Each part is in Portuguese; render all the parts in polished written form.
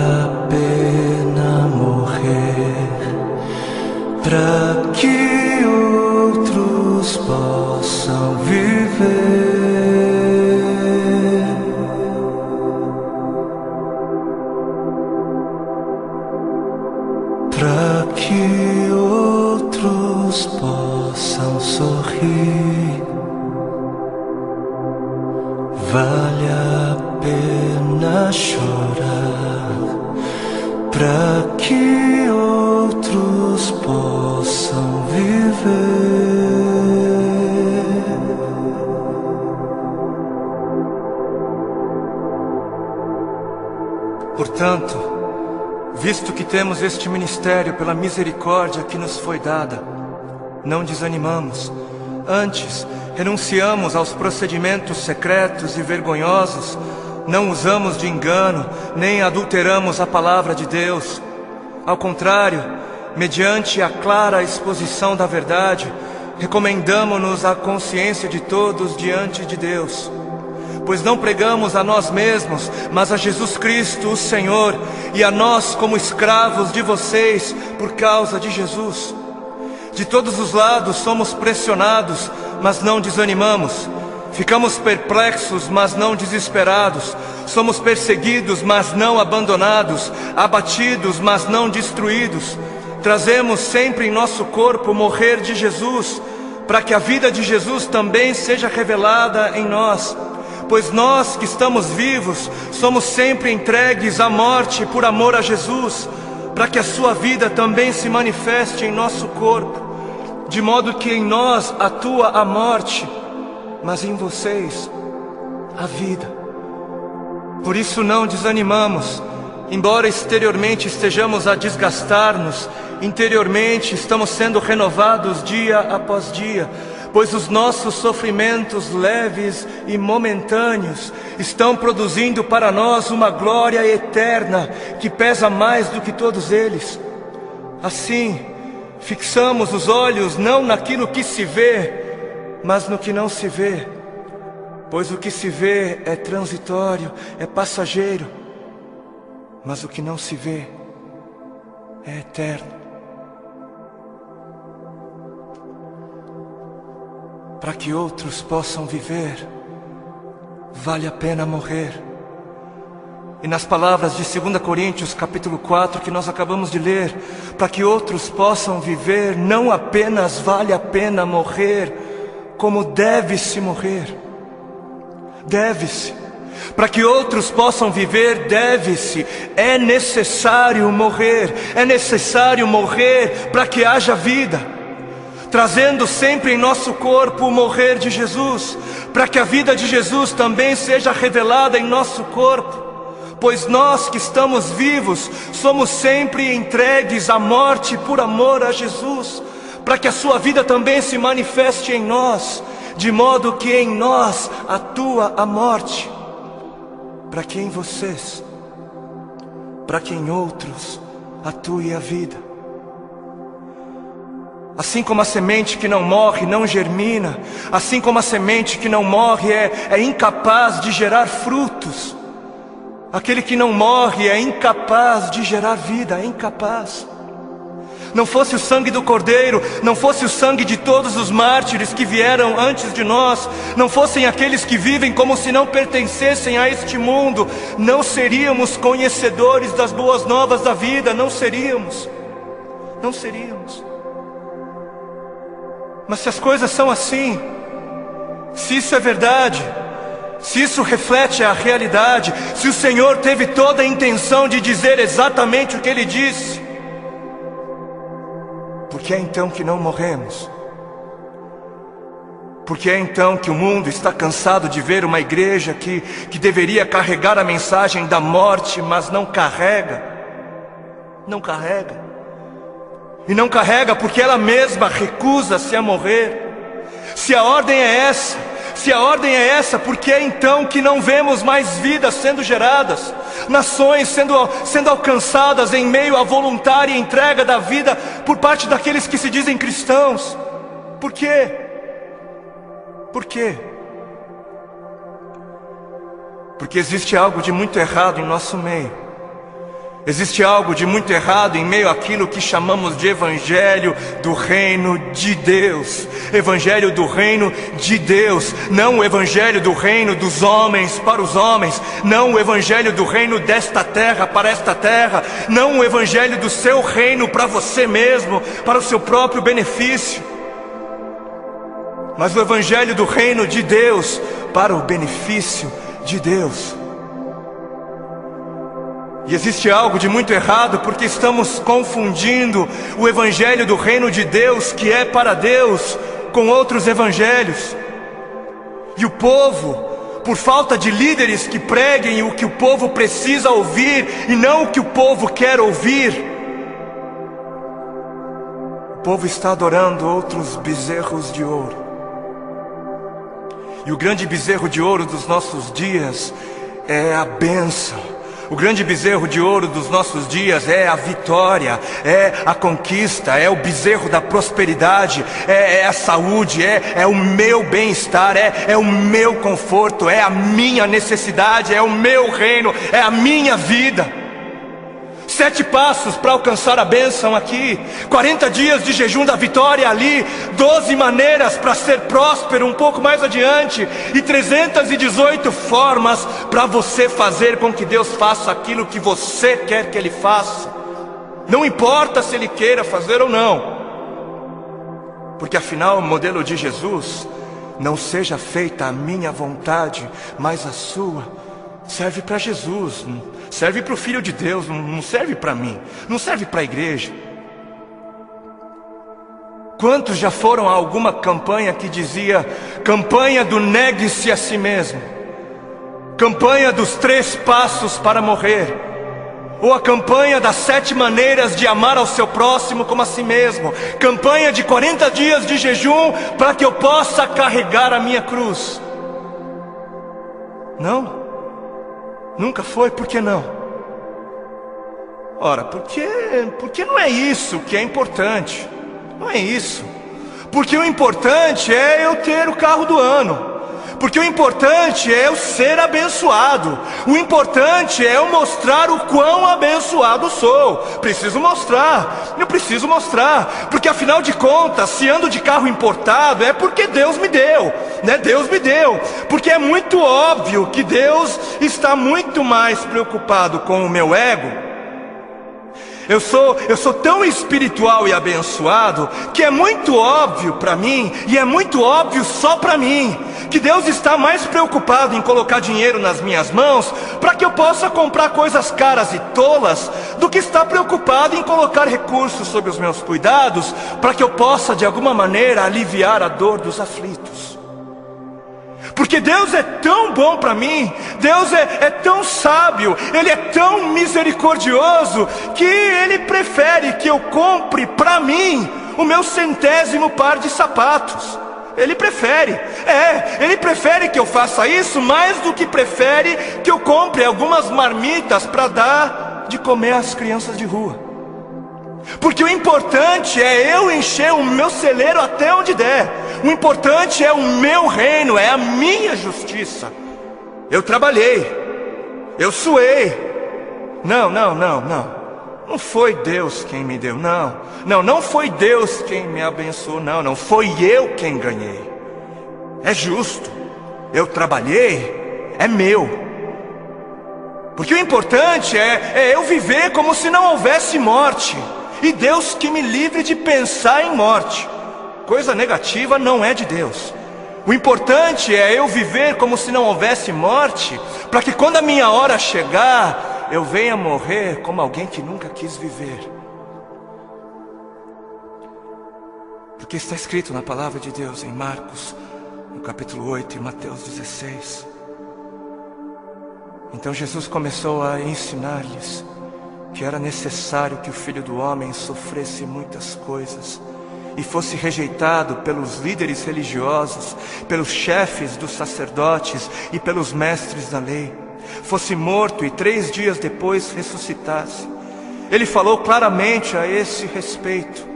a pena morrer para que outros possam viver. Para que outros possam sorrir, vale a pena chorar. Para que outros possam viver. Portanto, visto que temos este ministério pela misericórdia que nos foi dada, não desanimamos. Antes, renunciamos aos procedimentos secretos e vergonhosos, não usamos de engano, nem adulteramos a palavra de Deus. Ao contrário, mediante a clara exposição da verdade, recomendamo-nos à consciência de todos diante de Deus. Pois não pregamos a nós mesmos, mas a Jesus Cristo, o Senhor, e a nós como escravos de vocês por causa de Jesus. De todos os lados somos pressionados, mas não desanimamos. Ficamos perplexos, mas não desesperados. Somos perseguidos, mas não abandonados. Abatidos, mas não destruídos. Trazemos sempre em nosso corpo o morrer de Jesus, para que a vida de Jesus também seja revelada em nós. Pois nós que estamos vivos, somos sempre entregues à morte por amor a Jesus, para que a sua vida também se manifeste em nosso corpo, de modo que em nós atua a morte, mas em vocês a vida. Por isso não desanimamos, embora exteriormente estejamos a desgastar-nos, interiormente estamos sendo renovados dia após dia, pois os nossos sofrimentos leves e momentâneos estão produzindo para nós uma glória eterna que pesa mais do que todos eles. Assim, fixamos os olhos não naquilo que se vê, mas no que não se vê, pois o que se vê é transitório, é passageiro, mas o que não se vê é eterno. Para que outros possam viver, vale a pena morrer. E nas palavras de 2 Coríntios capítulo 4 que nós acabamos de ler, para que outros possam viver, não apenas vale a pena morrer, como deve-se morrer. Deve-se. Para que outros possam viver, deve-se. É necessário morrer. É necessário morrer para que haja vida. Trazendo sempre em nosso corpo o morrer de Jesus, para que a vida de Jesus também seja revelada em nosso corpo. Pois nós que estamos vivos, somos sempre entregues à morte por amor a Jesus, para que a sua vida também se manifeste em nós, de modo que em nós atua a morte, para que em vocês, para que em outros atue a vida. Assim como a semente que não morre não germina, assim como a semente que não morre é incapaz de gerar frutos, aquele que não morre é incapaz de gerar vida, é incapaz. Não fosse o sangue do Cordeiro, não fosse o sangue de todos os mártires que vieram antes de nós, não fossem aqueles que vivem como se não pertencessem a este mundo, não seríamos conhecedores das boas novas da vida, não seríamos. Mas se as coisas são assim, se isso é verdade, se isso reflete a realidade, se o Senhor teve toda a intenção de dizer exatamente o que Ele disse, por que é então que não morremos? Por que é então que o mundo está cansado de ver uma igreja que deveria carregar a mensagem da morte, mas não carrega? Não carrega. E não carrega porque ela mesma recusa-se a morrer. Se a ordem é essa, por que é então que não vemos mais vidas sendo geradas, nações sendo alcançadas em meio à voluntária entrega da vida por parte daqueles que se dizem cristãos? Por quê? Por quê? Porque existe algo de muito errado em nosso meio. Existe algo de muito errado em meio àquilo que chamamos de Evangelho do Reino de Deus. Evangelho do Reino de Deus, não o Evangelho do Reino dos homens para os homens, não o Evangelho do Reino desta terra para esta terra, não o Evangelho do seu reino para você mesmo, para o seu próprio benefício, mas o Evangelho do Reino de Deus para o benefício de Deus. E existe algo de muito errado porque estamos confundindo o Evangelho do Reino de Deus, que é para Deus, com outros evangelhos. E o povo, por falta de líderes que preguem o que o povo precisa ouvir e não o que o povo quer ouvir, o povo está adorando outros bezerros de ouro. E o grande bezerro de ouro dos nossos dias é a bênção. O grande bezerro de ouro dos nossos dias é a vitória, é a conquista, é o bezerro da prosperidade, é a saúde, é o meu bem-estar, é o meu conforto, é a minha necessidade, é o meu reino, é a minha vida. 7 passos para alcançar a bênção aqui, 40 dias de jejum da vitória ali, 12 maneiras para ser próspero um pouco mais adiante, e 318 formas para você fazer com que Deus faça aquilo que você quer que Ele faça. Não importa se Ele queira fazer ou não, porque afinal o modelo de Jesus, não seja feita a minha vontade, mas a sua, serve para Jesus, serve para o Filho de Deus, não serve para mim, não serve para a igreja. Quantos já foram a alguma campanha que dizia: campanha do negue-se a si mesmo, campanha dos 3 passos para morrer, ou a campanha das 7 maneiras de amar ao seu próximo como a si mesmo, campanha de 40 dias de jejum para que eu possa carregar a minha cruz? Não, nunca foi. Por que não? Ora, porque não é isso que é importante. Não é isso. Porque o importante é eu ter o carro do ano. Porque o importante é eu ser abençoado. O importante é eu mostrar o quão abençoado sou. Preciso mostrar. Eu preciso mostrar. Porque afinal de contas, se ando de carro importado, é porque Deus me deu, né? Deus me deu. Porque é muito óbvio que Deus está muito mais preocupado com o meu ego. Eu sou tão espiritual e abençoado que é muito óbvio para mim, e é muito óbvio só para mim, que Deus está mais preocupado em colocar dinheiro nas minhas mãos para que eu possa comprar coisas caras e tolas, do que está preocupado em colocar recursos sob os meus cuidados para que eu possa de alguma maneira aliviar a dor dos aflitos. Porque Deus é tão bom para mim, Deus é tão sábio, Ele é tão misericordioso, que Ele prefere que eu compre para mim o meu 100º par de sapatos. Ele prefere, Ele prefere que eu faça isso mais do que prefere que eu compre algumas marmitas para dar de comer às crianças de rua. Porque o importante é eu encher o meu celeiro até onde der. O importante é o meu reino, é a minha justiça. Eu trabalhei, eu suei. Não foi Deus quem me deu, não foi Deus quem me abençoou, não foi eu quem ganhei. É justo, eu trabalhei, é meu. Porque o importante é eu viver como se não houvesse morte. E Deus que me livre de pensar em morte. Coisa negativa não é de Deus. O importante é eu viver como se não houvesse morte, para que quando a minha hora chegar, eu venha morrer como alguém que nunca quis viver. Porque está escrito na palavra de Deus em Marcos, no capítulo 8 e Mateus 16. Então Jesus começou a ensinar-lhes que era necessário que o Filho do Homem sofresse muitas coisas e fosse rejeitado pelos líderes religiosos, pelos chefes dos sacerdotes e pelos mestres da lei, fosse morto e 3 dias depois ressuscitasse. Ele falou claramente a esse respeito.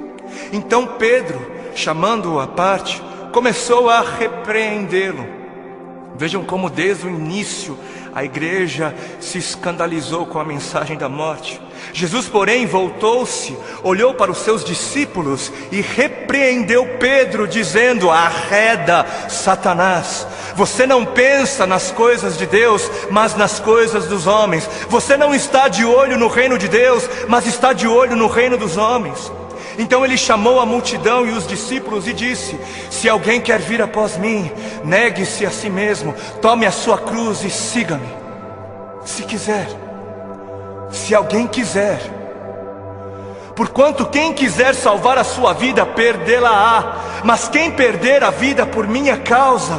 Então Pedro, chamando-o à parte, começou a repreendê-lo. Vejam como desde o início A igreja se escandalizou com a mensagem da morte. Jesus, porém, voltou-se, olhou para os seus discípulos e repreendeu Pedro, dizendo: arreda, Satanás. Você não pensa nas coisas de Deus, mas nas coisas dos homens. Você não está de olho no reino de Deus, mas está de olho no reino dos homens. Então ele chamou a multidão e os discípulos e disse: se alguém quer vir após mim, negue-se a si mesmo, tome a sua cruz e siga-me. Se quiser, se alguém quiser. Porquanto quem quiser salvar a sua vida, perdê-la-á. Mas quem perder a vida por minha causa,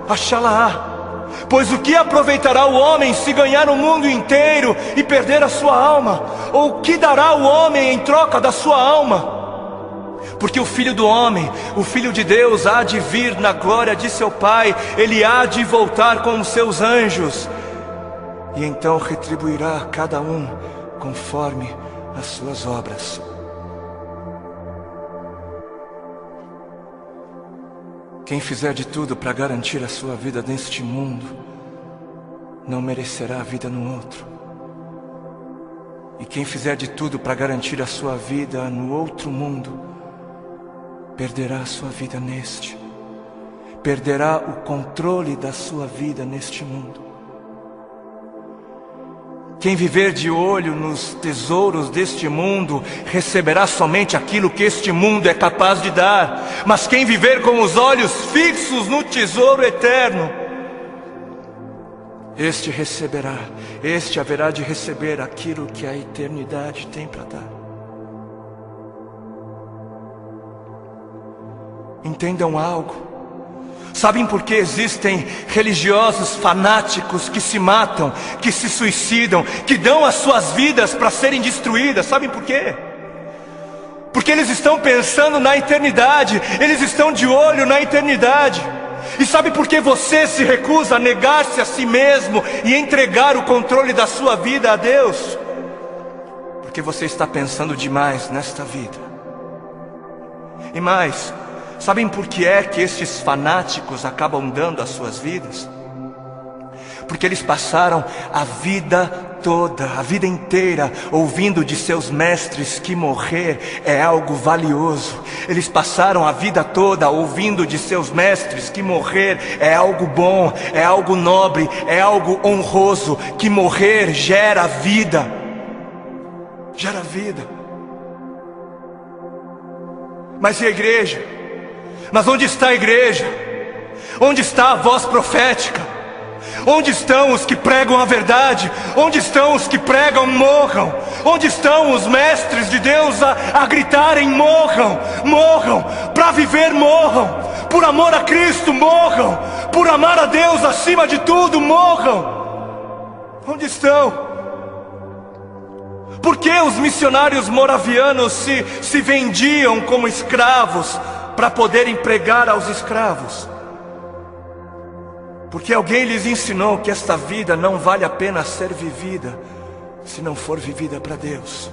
achá-la-á. Pois o que aproveitará o homem se ganhar o mundo inteiro e perder a sua alma? Ou o que dará o homem em troca da sua alma? Porque o Filho do Homem, o Filho de Deus, há de vir na glória de seu Pai. Ele há de voltar com os seus anjos, e então retribuirá a cada um conforme as suas obras. Quem fizer de tudo para garantir a sua vida neste mundo, não merecerá a vida no outro. E quem fizer de tudo para garantir a sua vida no outro mundo, perderá a sua vida neste. Perderá o controle da sua vida neste mundo. Quem viver de olho nos tesouros deste mundo, receberá somente aquilo que este mundo é capaz de dar. Mas quem viver com os olhos fixos no tesouro eterno, este receberá, este haverá de receber aquilo que a eternidade tem para dar. Entendam algo. Sabem por que existem religiosos fanáticos que se matam, que se suicidam, que dão as suas vidas para serem destruídas? Sabem por quê? Porque eles estão pensando na eternidade, eles estão de olho na eternidade. E sabe por que você se recusa a negar-se a si mesmo e entregar o controle da sua vida a Deus? Porque você está pensando demais nesta vida. E mais, sabem por que é que estes fanáticos acabam dando as suas vidas? Porque eles passaram a vida toda, a vida inteira, ouvindo de seus mestres que morrer é algo valioso. Eles passaram a vida toda ouvindo de seus mestres que morrer é algo bom, é algo nobre, é algo honroso, que morrer gera vida. Gera vida. Mas e a igreja? Mas onde está a igreja? Onde está a voz profética? Onde estão os que pregam a verdade? Onde estão os que pregam morram? Onde estão os mestres de Deus a gritarem morram? Morram, para viver morram, por amor a Cristo morram, por amar a Deus acima de tudo morram. Onde estão? Por que os missionários moravianos se vendiam como escravos para poderem pregar aos escravos? Porque alguém lhes ensinou que esta vida não vale a pena ser vivida se não for vivida para Deus.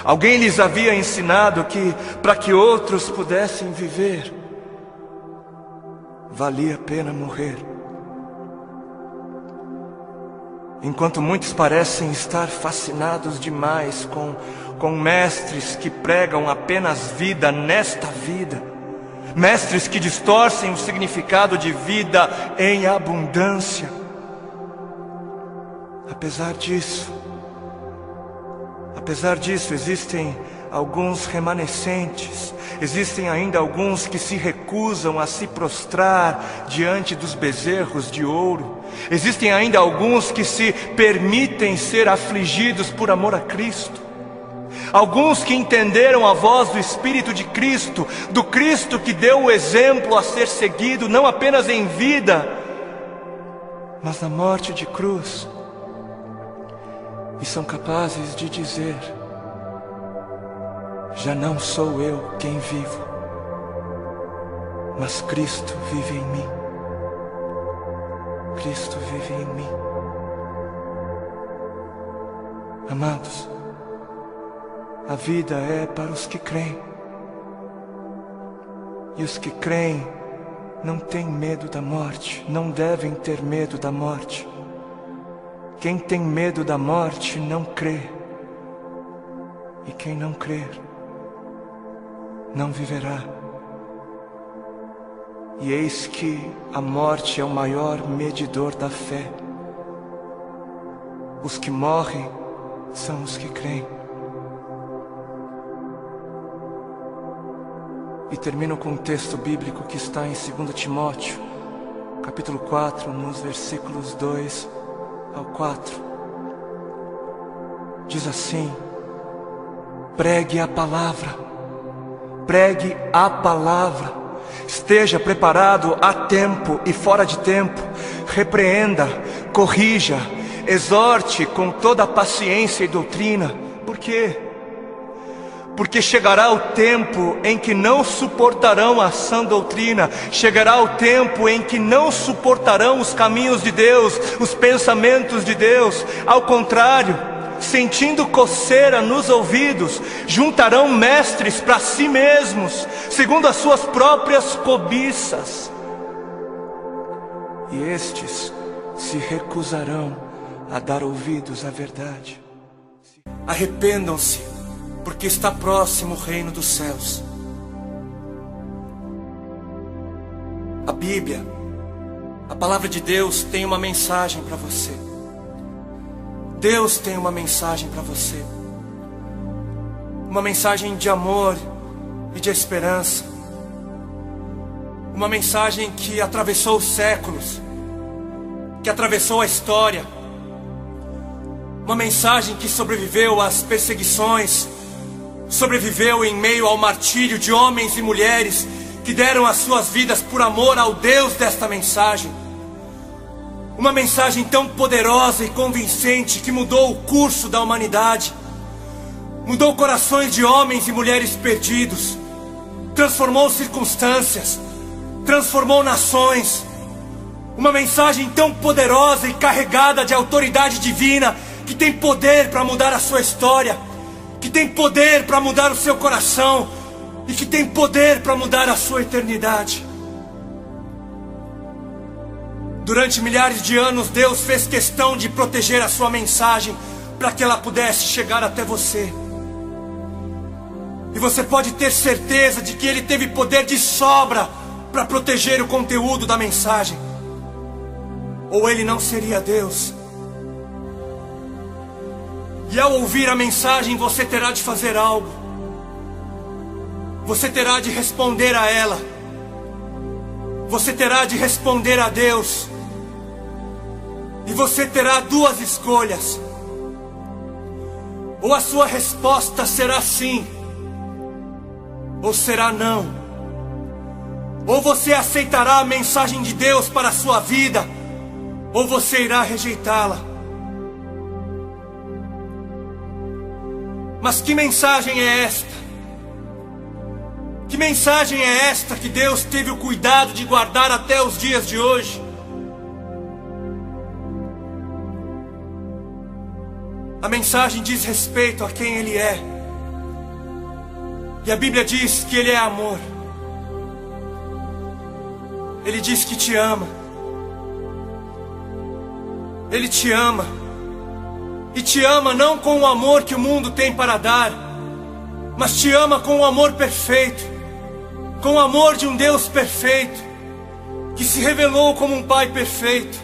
Alguém lhes havia ensinado que para que outros pudessem viver, valia a pena morrer. Enquanto muitos parecem estar fascinados demais com mestres que pregam apenas vida nesta vida, mestres que distorcem o significado de vida em abundância. Apesar disso, existem alguns remanescentes, existem ainda alguns que se recusam a se prostrar diante dos bezerros de ouro, existem ainda alguns que se permitem ser afligidos por amor a Cristo. Alguns que entenderam a voz do Espírito de Cristo, do Cristo que deu o exemplo a ser seguido, não apenas em vida, mas na morte de cruz, e são capazes de dizer: já não sou eu quem vivo, mas Cristo vive em mim. Cristo vive em mim. Amados, a vida é para os que creem. E os que creem não têm medo da morte, não devem ter medo da morte. Quem tem medo da morte não crê, e quem não crer não viverá. E eis que a morte é o maior medidor da fé. Os que morrem são os que creem. E termino com um texto bíblico que está em 2 Timóteo, capítulo 4, nos versículos 2 ao 4. Diz assim: pregue a palavra, pregue a palavra, esteja preparado a tempo e fora de tempo, repreenda, corrija, exorte com toda a paciência e doutrina. Por quê? Porque chegará o tempo em que não suportarão a sã doutrina, chegará o tempo em que não suportarão os caminhos de Deus, os pensamentos de Deus. Ao contrário, sentindo coceira nos ouvidos, juntarão mestres para si mesmos, segundo as suas próprias cobiças. E estes se recusarão a dar ouvidos à verdade. Arrependam-se, porque está próximo o reino dos céus. A Bíblia, a palavra de Deus, tem uma mensagem para você. Deus tem uma mensagem para você. Uma mensagem de amor e de esperança. Uma mensagem que atravessou os séculos, que atravessou a história. Uma mensagem que sobreviveu às perseguições, sobreviveu em meio ao martírio de homens e mulheres que deram as suas vidas por amor ao Deus desta mensagem. Uma mensagem tão poderosa e convincente que mudou o curso da humanidade, mudou corações de homens e mulheres perdidos, transformou circunstâncias, transformou nações. Uma mensagem tão poderosa e carregada de autoridade divina, que tem poder para mudar a sua história, que tem poder para mudar o seu coração e que tem poder para mudar a sua eternidade. Durante milhares de anos, Deus fez questão de proteger a sua mensagem para que ela pudesse chegar até você. E você pode ter certeza de que Ele teve poder de sobra para proteger o conteúdo da mensagem, ou Ele não seria Deus. E ao ouvir a mensagem, você terá de fazer algo. Você terá de responder a ela. Você terá de responder a Deus. E você terá duas escolhas. Ou a sua resposta será sim, ou será não. Ou você aceitará a mensagem de Deus para a sua vida, ou você irá rejeitá-la. Mas que mensagem é esta? Que mensagem é esta que Deus teve o cuidado de guardar até os dias de hoje? A mensagem diz respeito a quem Ele é. E a Bíblia diz que Ele é amor. Ele diz que te ama. Ele te ama. E te ama não com o amor que o mundo tem para dar, mas te ama com o amor perfeito, com o amor de um Deus perfeito, que se revelou como um Pai perfeito.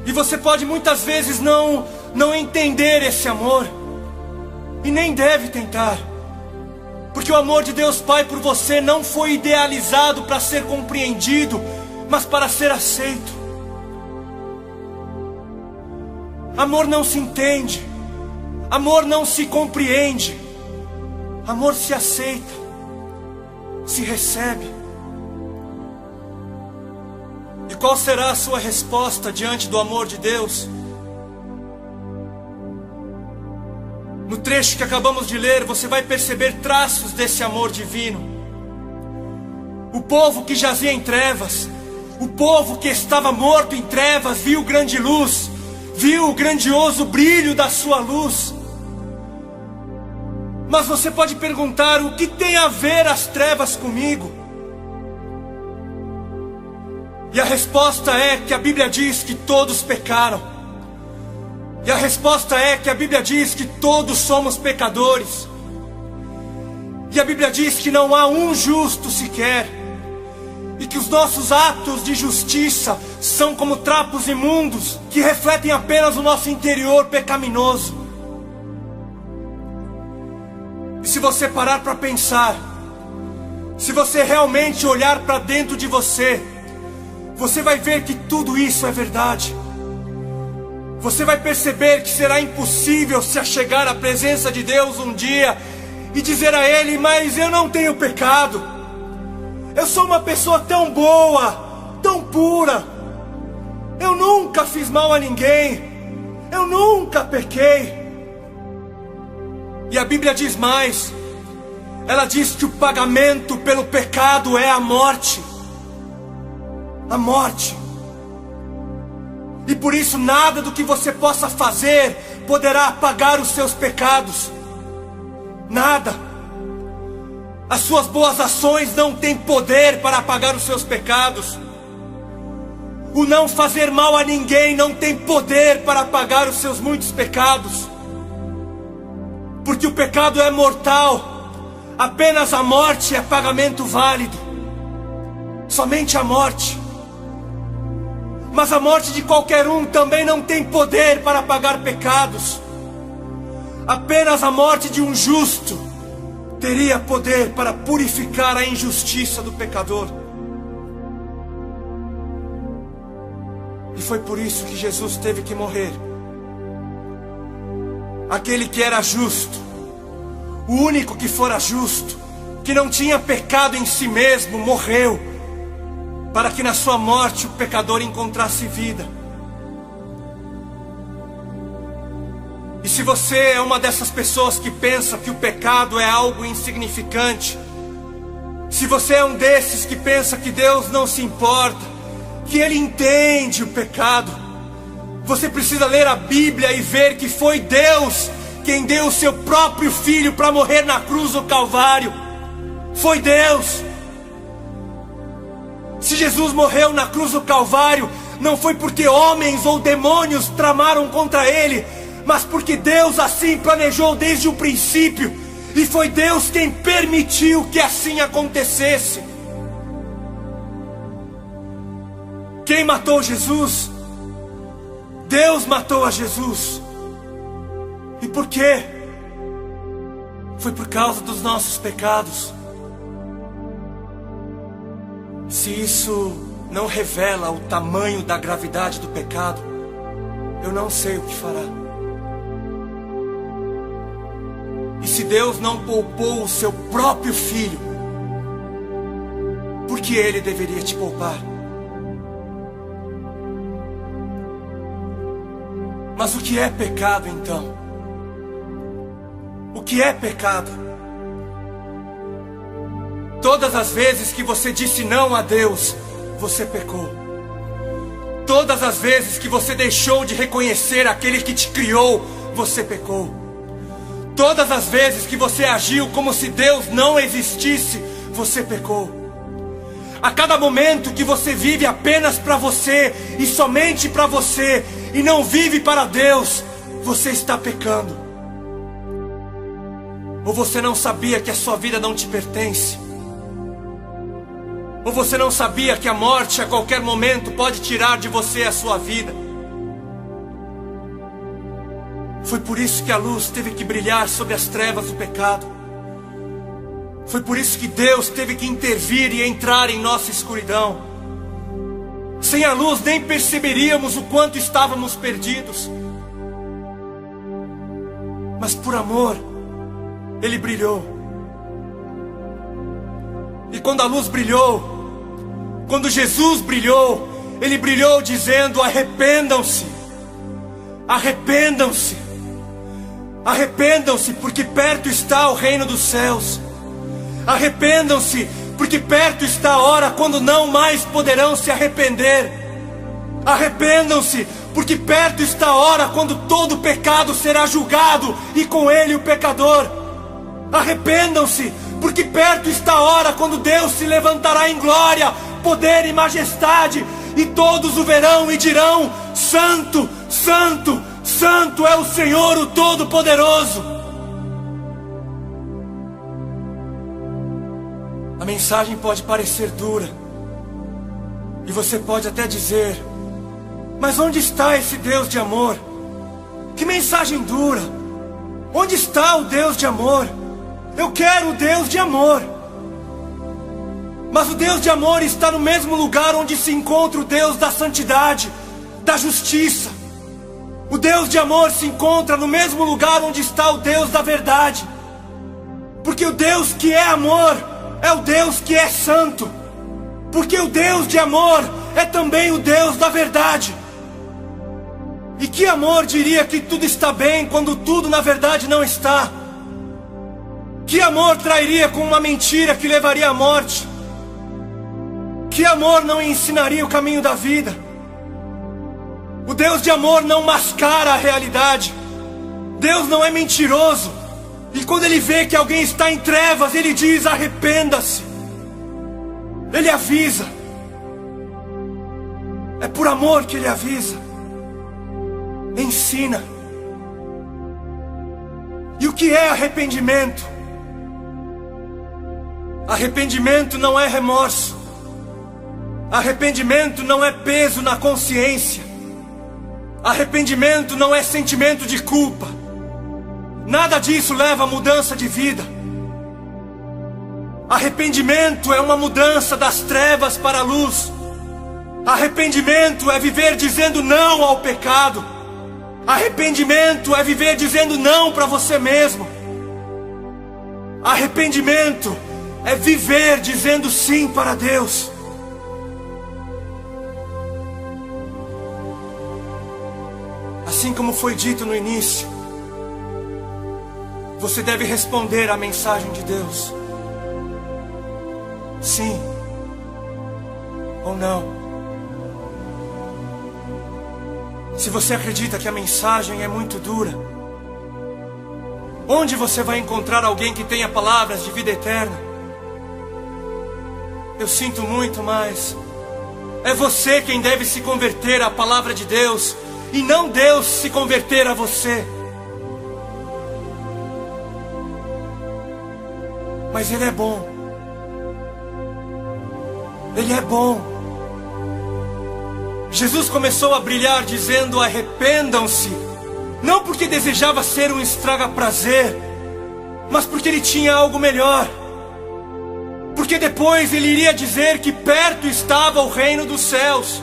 E você pode muitas vezes não entender esse amor, e nem deve tentar, porque o amor de Deus Pai por você não foi idealizado para ser compreendido, mas para ser aceito. Amor não se entende, amor não se compreende, amor se aceita, se recebe. E qual será a sua resposta diante do amor de Deus? No trecho que acabamos de ler, você vai perceber traços desse amor divino. O povo que jazia em trevas, o povo que estava morto em trevas, viu grande luz, viu o grandioso brilho da sua luz. Mas você pode perguntar: o que tem a ver as trevas comigo? E a resposta é que a Bíblia diz que todos pecaram, E a resposta é que a Bíblia diz que todos somos pecadores. E a Bíblia diz que não há um justo sequer. E que os nossos atos de justiça são como trapos imundos que refletem apenas o nosso interior pecaminoso. E se você parar para pensar, se você realmente olhar para dentro de você, você vai ver que tudo isso é verdade. Você vai perceber que será impossível se achegar à presença de Deus um dia e dizer a Ele: mas eu não tenho pecado. Eu sou uma pessoa tão boa, tão pura. Eu nunca fiz mal a ninguém. Eu nunca pequei. E a Bíblia diz mais. Ela diz que o pagamento pelo pecado é a morte. A morte. E por isso nada do que você possa fazer poderá apagar os seus pecados. Nada. As suas boas ações não têm poder para apagar os seus pecados. O não fazer mal a ninguém não tem poder para apagar os seus muitos pecados. Porque o pecado é mortal. Apenas a morte é pagamento válido. Somente a morte. Mas a morte de qualquer um também não tem poder para apagar pecados. Apenas a morte de um justo teria poder para purificar a injustiça do pecador. E foi por isso que Jesus teve que morrer. Aquele que era justo, o único que fora justo, que não tinha pecado em si mesmo, morreu, para que na sua morte o pecador encontrasse vida. E se você é uma dessas pessoas que pensa que o pecado é algo insignificante, se você é um desses que pensa que Deus não se importa, que Ele entende o pecado, você precisa ler a Bíblia e ver que foi Deus quem deu o seu próprio Filho para morrer na cruz do Calvário. Foi Deus. Se Jesus morreu na cruz do Calvário, não foi porque homens ou demônios tramaram contra Ele, mas porque Deus assim planejou desde o princípio, e foi Deus quem permitiu que assim acontecesse. Quem matou Jesus? Deus matou a Jesus. E por quê? Foi por causa dos nossos pecados. Se isso não revela o tamanho da gravidade do pecado, eu não sei o que fará. E se Deus não poupou o seu próprio Filho, por que Ele deveria te poupar? Mas o que é pecado então? O que é pecado? Todas as vezes que você disse não a Deus, você pecou. Todas as vezes que você deixou de reconhecer aquele que te criou, você pecou. Todas as vezes que você agiu como se Deus não existisse, você pecou. A cada momento que você vive apenas para você e somente para você, e não vive para Deus, você está pecando. Ou você não sabia que a sua vida não te pertence? Ou você não sabia que a morte a qualquer momento pode tirar de você a sua vida? Foi por isso que a luz teve que brilhar sobre as trevas do pecado. Foi por isso que Deus teve que intervir e entrar em nossa escuridão. Sem a luz nem perceberíamos o quanto estávamos perdidos. Mas por amor, Ele brilhou. E quando a luz brilhou, quando Jesus brilhou, Ele brilhou dizendo: arrependam-se, arrependam-se, arrependam-se, porque perto está o reino dos céus. Arrependam-se, porque perto está a hora quando não mais poderão se arrepender. Arrependam-se, porque perto está a hora quando todo pecado será julgado, e com ele o pecador. Arrependam-se, porque perto está a hora quando Deus se levantará em glória, poder e majestade, e todos o verão e dirão: Santo, Santo, Santo é o Senhor, o Todo-Poderoso. A mensagem pode parecer dura, e você pode até dizer: mas onde está esse Deus de amor? Que mensagem dura! Onde está o Deus de amor? Eu quero o Deus de amor. Mas o Deus de amor está no mesmo lugar onde se encontra o Deus da santidade, da justiça. O Deus de amor se encontra no mesmo lugar onde está o Deus da verdade. Porque o Deus que é amor é o Deus que é santo. Porque o Deus de amor é também o Deus da verdade. E que amor diria que tudo está bem quando tudo na verdade não está? Que amor trairia com uma mentira que levaria à morte? Que amor não ensinaria o caminho da vida? O Deus de amor não mascara a realidade. Deus não é mentiroso. E quando Ele vê que alguém está em trevas, Ele diz: arrependa-se. Ele avisa. É por amor que Ele avisa. Ensina. E o que é arrependimento? Arrependimento não é remorso. Arrependimento não é peso na consciência. Arrependimento não é sentimento de culpa. Nada disso leva a mudança de vida. Arrependimento é uma mudança das trevas para a luz. Arrependimento é viver dizendo não ao pecado. Arrependimento é viver dizendo não para você mesmo. Arrependimento é viver dizendo sim para Deus. Assim como foi dito no início, você deve responder à mensagem de Deus. Sim ou não. Se você acredita que a mensagem é muito dura, onde você vai encontrar alguém que tenha palavras de vida eterna? Eu sinto muito, mas é você quem deve se converter à palavra de Deus, e não Deus se converter a você. Mas Ele é bom. Ele é bom. Jesus começou a brilhar dizendo: arrependam-se. Não porque desejava ser um estraga-prazer, mas porque Ele tinha algo melhor. Porque depois Ele iria dizer que perto estava o reino dos céus.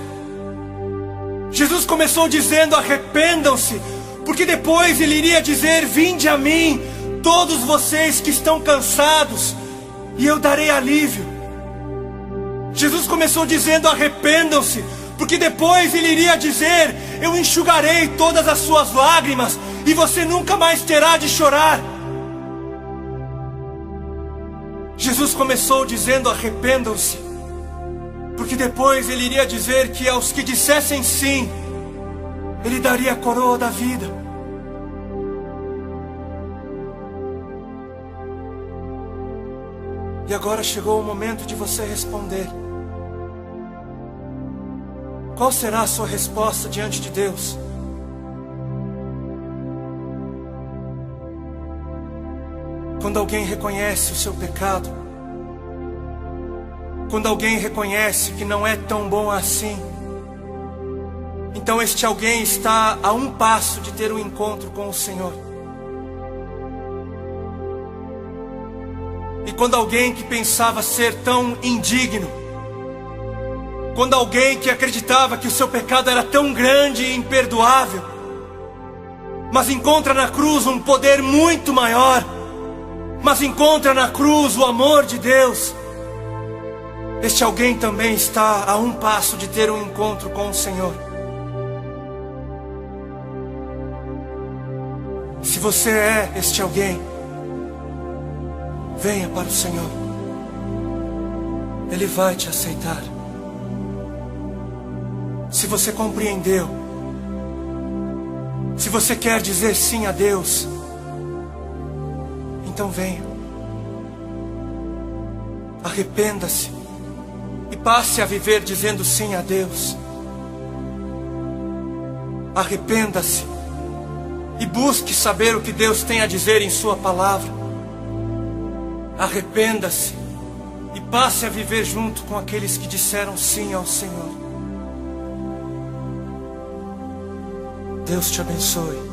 Jesus começou dizendo: arrependam-se, porque depois Ele iria dizer: vinde a mim, todos vocês que estão cansados, e eu darei alívio. Jesus começou dizendo: arrependam-se, porque depois Ele iria dizer: eu enxugarei todas as suas lágrimas, e você nunca mais terá de chorar. Jesus começou dizendo: arrependam-se, porque depois Ele iria dizer que aos que dissessem sim, Ele daria a coroa da vida. E agora chegou o momento de você responder. Qual será a sua resposta diante de Deus? Quando alguém reconhece o seu pecado, quando alguém reconhece que não é tão bom assim, então este alguém está a um passo de ter um encontro com o Senhor. E quando alguém que pensava ser tão indigno, quando alguém que acreditava que o seu pecado era tão grande e imperdoável, mas encontra na cruz um poder muito maior, mas encontra na cruz o amor de Deus, este alguém também está a um passo de ter um encontro com o Senhor. Se você é este alguém, venha para o Senhor. Ele vai te aceitar. Se você compreendeu, se você quer dizer sim a Deus, então venha. Arrependa-se e passe a viver dizendo sim a Deus. Arrependa-se e busque saber o que Deus tem a dizer em sua palavra. Arrependa-se e passe a viver junto com aqueles que disseram sim ao Senhor. Deus te abençoe.